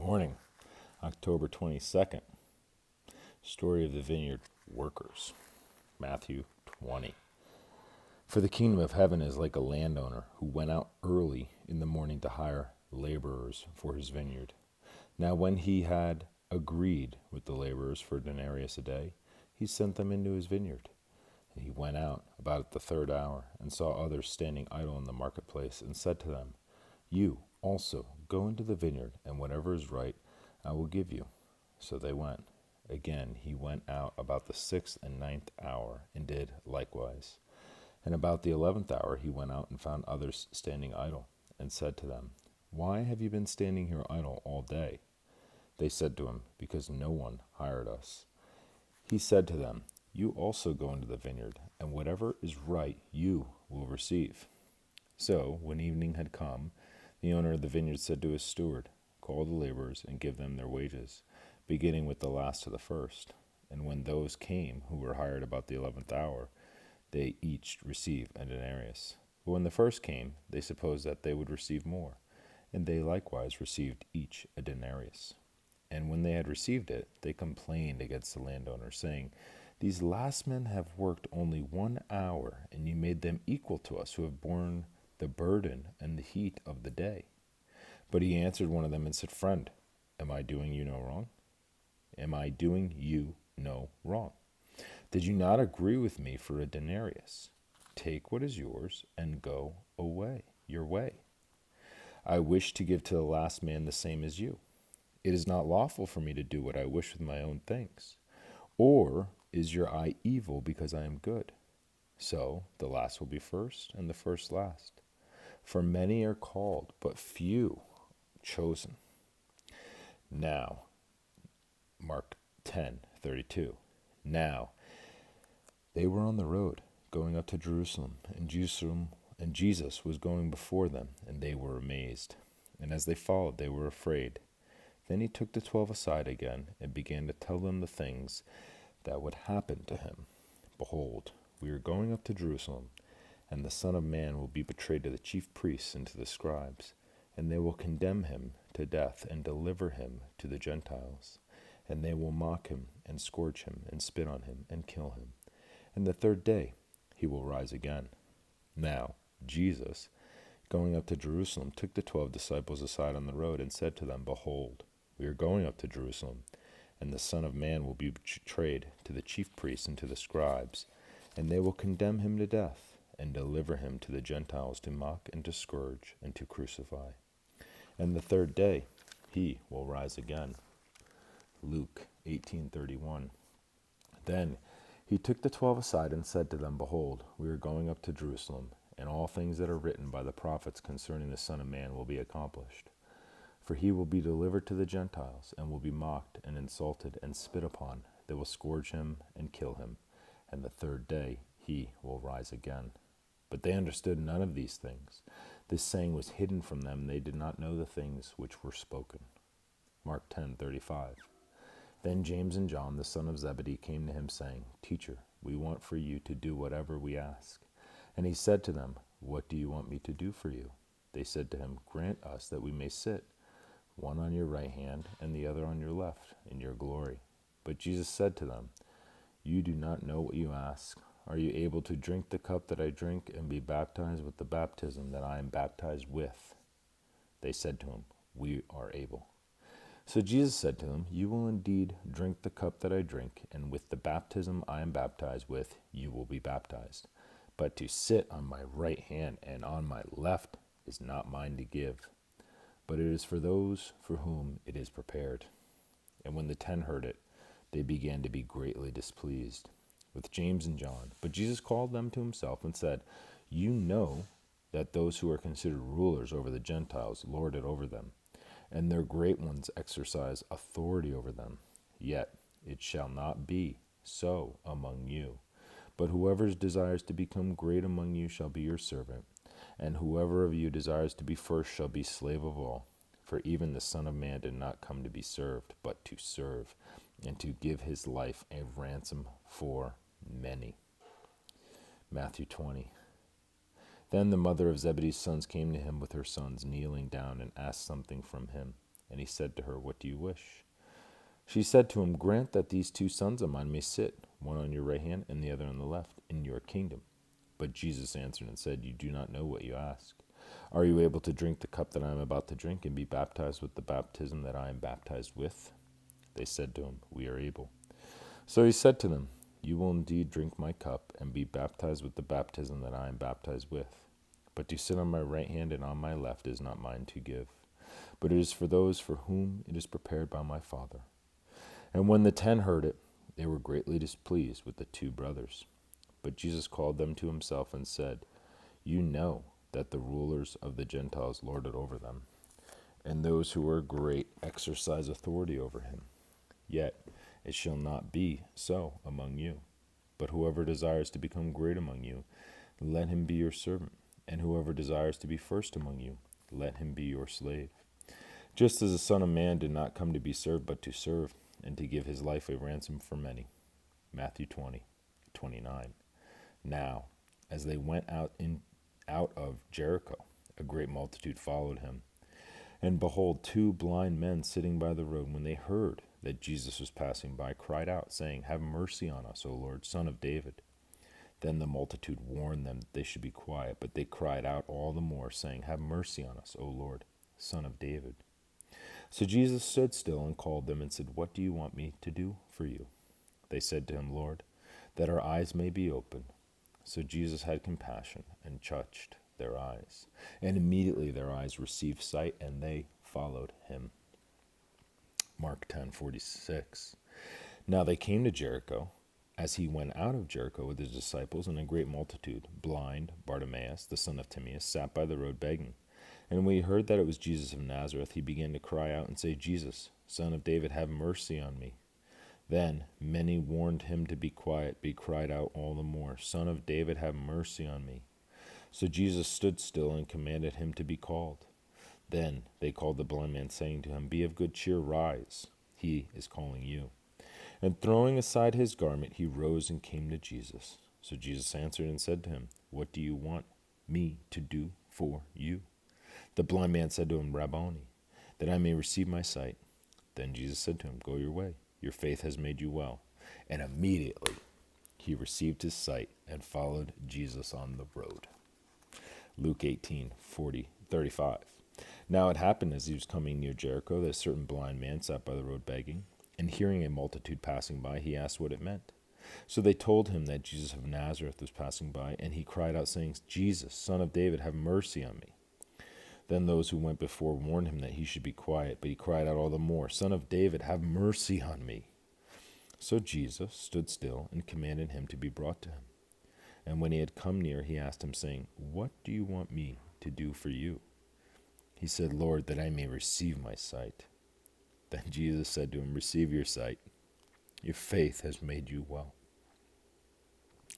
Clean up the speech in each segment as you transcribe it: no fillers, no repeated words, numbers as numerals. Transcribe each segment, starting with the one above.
Morning, October 22nd. Story of the vineyard workers. Matthew 20. For the kingdom of heaven is like a landowner who went out early in the morning to hire laborers for his vineyard. Now when he had agreed with the laborers for a denarius a day, he sent them into his vineyard. And he went out about at the third hour and saw others standing idle in the marketplace, and said to them, You also go into the vineyard, and whatever is right I will give you. So they went. Again he went out about the 6th and 9th hour, and did likewise. And about the 11th hour he went out and found others standing idle, and said to them, Why have you been standing here idle all day? They said to him, Because no one hired us. He said to them, You also go into the vineyard, and whatever is right you will receive. So when evening had come, the owner of the vineyard said to his steward, Call the laborers and give them their wages, beginning with the last to the first. And when those came who were hired about the 11th hour, they each received a denarius. But when the first came, they supposed that they would receive more, and they likewise received each a denarius. And when they had received it, they complained against the landowner, saying, These last men have worked only 1 hour, and you made them equal to us who have borne the burden and the heat of the day. But he answered one of them and said, Friend, am I doing you no wrong? Am I doing you no wrong? Did you not agree with me for a denarius? Take what is yours and go away your way. I wish to give to the last man the same as you. It is not lawful for me to do what I wish with my own things. Or is your eye evil because I am good? So the last will be first, and the first last. For many are called, but few chosen. Now, Mark 10:32. Now, they were on the road, going up to Jerusalem, and Jesus was going before them, and they were amazed. And as they followed, they were afraid. Then he took the 12 aside again, and began to tell them the things that would happen to him. Behold, we are going up to Jerusalem, and the Son of Man will be betrayed to the chief priests and to the scribes, and they will condemn him to death and deliver him to the Gentiles. And they will mock him and scourge him and spit on him and kill him. And the third day he will rise again. Now Jesus, going up to Jerusalem, took the 12 disciples aside on the road and said to them, Behold, we are going up to Jerusalem, and the Son of Man will be betrayed to the chief priests and to the scribes, and they will condemn him to death and deliver him to the Gentiles to mock and to scourge and to crucify. And the third day he will rise again. Luke 18:31. Then he took the 12 aside and said to them, Behold, we are going up to Jerusalem, and all things that are written by the prophets concerning the Son of Man will be accomplished. For he will be delivered to the Gentiles, and will be mocked and insulted and spit upon. They will scourge him and kill him, and the third day he will rise again. But they understood none of these things. This saying was hidden from them. They did not know the things which were spoken. Mark 10:35. Then James and John, the son of Zebedee, came to him, saying, Teacher, we want for you to do whatever we ask. And he said to them, What do you want me to do for you? They said to him, Grant us that we may sit, one on your right hand and the other on your left, in your glory. But Jesus said to them, You do not know what you ask. Are you able to drink the cup that I drink, and be baptized with the baptism that I am baptized with? They said to him, We are able. So Jesus said to them, You will indeed drink the cup that I drink, and with the baptism I am baptized with, you will be baptized. But to sit on my right hand and on my left is not mine to give, but it is for those for whom it is prepared. And when the 10 heard it, they began to be greatly displeased with James and John. But Jesus called them to himself and said, You know that those who are considered rulers over the Gentiles lord it over them, and their great ones exercise authority over them. Yet it shall not be so among you. But whoever desires to become great among you shall be your servant, and whoever of you desires to be first shall be slave of all. For even the Son of Man did not come to be served, but to serve, and to give his life a ransom for many. Matthew 20. Then the mother of Zebedee's sons came to him with her sons, kneeling down, and asked something from him. And he said to her, "What do you wish?" She said to him, "Grant that these 2 sons of mine may sit, one on your right hand and the other on the left, in your kingdom." But Jesus answered and said, "You do not know what you ask. Are you able to drink the cup that I am about to drink and be baptized with the baptism that I am baptized with?" They said to him, "We are able." So he said to them, "You will indeed drink my cup and be baptized with the baptism that I am baptized with. But to sit on my right hand and on my left is not mine to give, but it is for those for whom it is prepared by my Father." And when the 10 heard it, they were greatly displeased with the 2 brothers. But Jesus called them to himself and said, "You know that the rulers of the Gentiles lord it over them, and those who are great exercise authority over him. Yet it shall not be so among you. But whoever desires to become great among you, let him be your servant. And whoever desires to be first among you, let him be your slave. Just as the Son of Man did not come to be served, but to serve, and to give his life a ransom for many." Matthew 20:29. Now, as they went out of Jericho, a great multitude followed him. And behold, 2 blind men sitting by the road, when they heard that Jesus was passing by, cried out, saying, "Have mercy on us, O Lord, Son of David." Then the multitude warned them that they should be quiet, but they cried out all the more, saying, "Have mercy on us, O Lord, Son of David." So Jesus stood still and called them and said, "What do you want me to do for you?" They said to him, "Lord, that our eyes may be open." So Jesus had compassion and touched their eyes. And immediately their eyes received sight, and they followed him. Mark 10:46. Now they came to Jericho. As he went out of Jericho with his disciples and a great multitude, blind Bartimaeus, the son of Timaeus, sat by the road begging. And when he heard that it was Jesus of Nazareth, he began to cry out and say, "Jesus, Son of David, have mercy on me." Then many warned him to be quiet, but he cried out all the more, "Son of David, have mercy on me." So Jesus stood still and commanded him to be called. Then they called the blind man, saying to him, "Be of good cheer, rise. He is calling you." And throwing aside his garment, he rose and came to Jesus. So Jesus answered and said to him, "What do you want me to do for you?" The blind man said to him, "Rabboni, that I may receive my sight." Then Jesus said to him, "Go your way. Your faith has made you well." And immediately he received his sight and followed Jesus on the road. Luke 18:35. Now it happened as he was coming near Jericho that a certain blind man sat by the road begging. And hearing a multitude passing by, he asked what it meant. So they told him that Jesus of Nazareth was passing by, and he cried out, saying, "Jesus, Son of David, have mercy on me." Then those who went before warned him that he should be quiet, but he cried out all the more, "Son of David, have mercy on me." So Jesus stood still and commanded him to be brought to him. And when he had come near, he asked him, saying, "What do you want me to do for you?" He said, "Lord, that I may receive my sight." Then Jesus said to him, "Receive your sight. Your faith has made you well."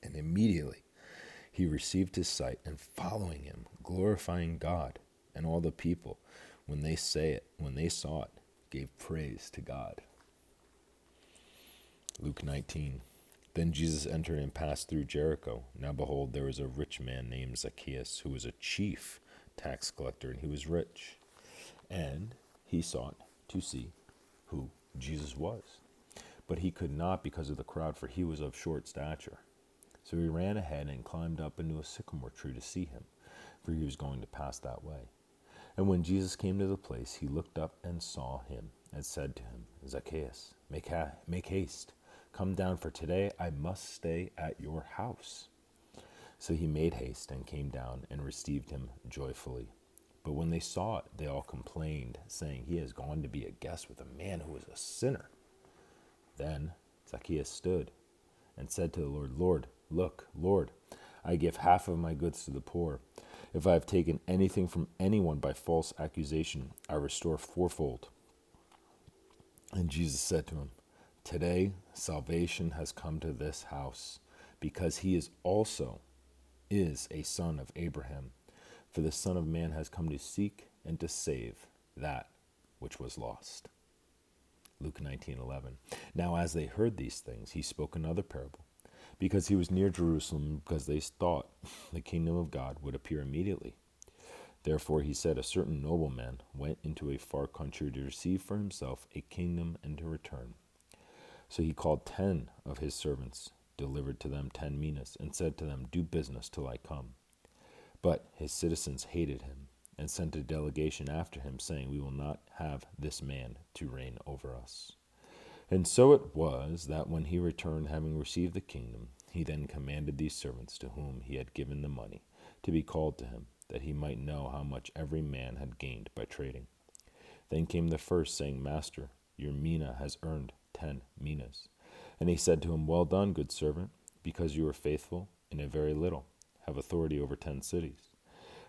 And immediately he received his sight, and following him, glorifying God. And all the people, when they saw it, gave praise to God. Luke 19. Then Jesus entered and passed through Jericho. Now behold, there was a rich man named Zacchaeus, who was a chief tax collector, and he was rich. And he sought to see who Jesus was. But he could not because of the crowd, for he was of short stature. So he ran ahead and climbed up into a sycamore tree to see him, for he was going to pass that way. And when Jesus came to the place, he looked up and saw him, and said to him, "Zacchaeus, make haste, come down, for today I must stay at your house." So he made haste and came down and received him joyfully. But when they saw it, they all complained, saying, "He has gone to be a guest with a man who is a sinner." Then Zacchaeus stood and said to the Lord, Look, Lord, I give half of my goods to the poor. If I have taken anything from anyone by false accusation, I restore fourfold." And Jesus said to him, "Today salvation has come to this house, because he is also a son of Abraham. For the Son of Man has come to seek and to save that which was lost." Luke 19:11. Now as they heard these things, he spoke another parable, because he was near Jerusalem, because they thought the kingdom of God would appear immediately. Therefore he said, a certain nobleman went into a far country to receive for himself a kingdom and to return. So he called 10 of his servants, delivered to them 10 minas, and said to them, do business till I come. But his citizens hated him, and sent a delegation after him, saying, we will not have this man to reign over us. And so it was that when he returned, having received the kingdom, he then commanded these servants to whom he had given the money to be called to him, that he might know how much every man had gained by trading. Then came the first, saying, Master, your mina has earned 10 minas. And he said to him, well done, good servant, because you were faithful in a very little, have authority over 10 cities.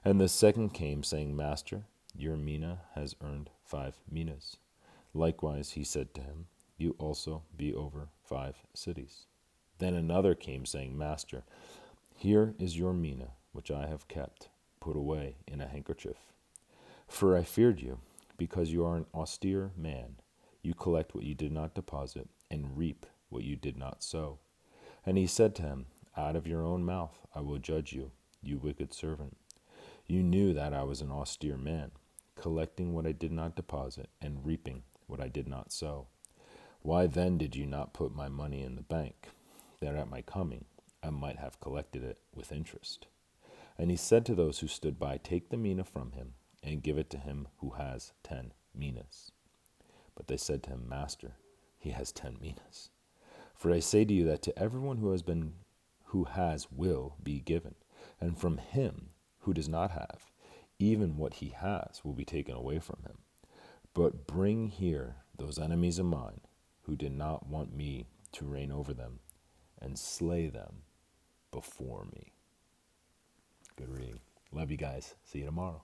And the second came, saying, Master, your mina has earned 5 minas. Likewise he said to him, you also be over 5 cities. Then another came, saying, Master, here is your mina, which I have kept, put away in a handkerchief. For I feared you, because you are an austere man. You collect what you did not deposit, and reap what you did not sow. And he said to him, out of your own mouth I will judge you, you wicked servant. You knew that I was an austere man, collecting what I did not deposit, and reaping what I did not sow. Why then did you not put my money in the bank, that at my coming I might have collected it with interest? And he said to those who stood by, take the mina from him, and give it to him who has 10 minas. But they said to him, Master, he has 10 minas. For I say to you that to everyone who has will be given, and from him who does not have, even what he has will be taken away from him. But bring here those enemies of mine who did not want me to reign over them, and slay them before me. Good reading. Love you guys. See you tomorrow.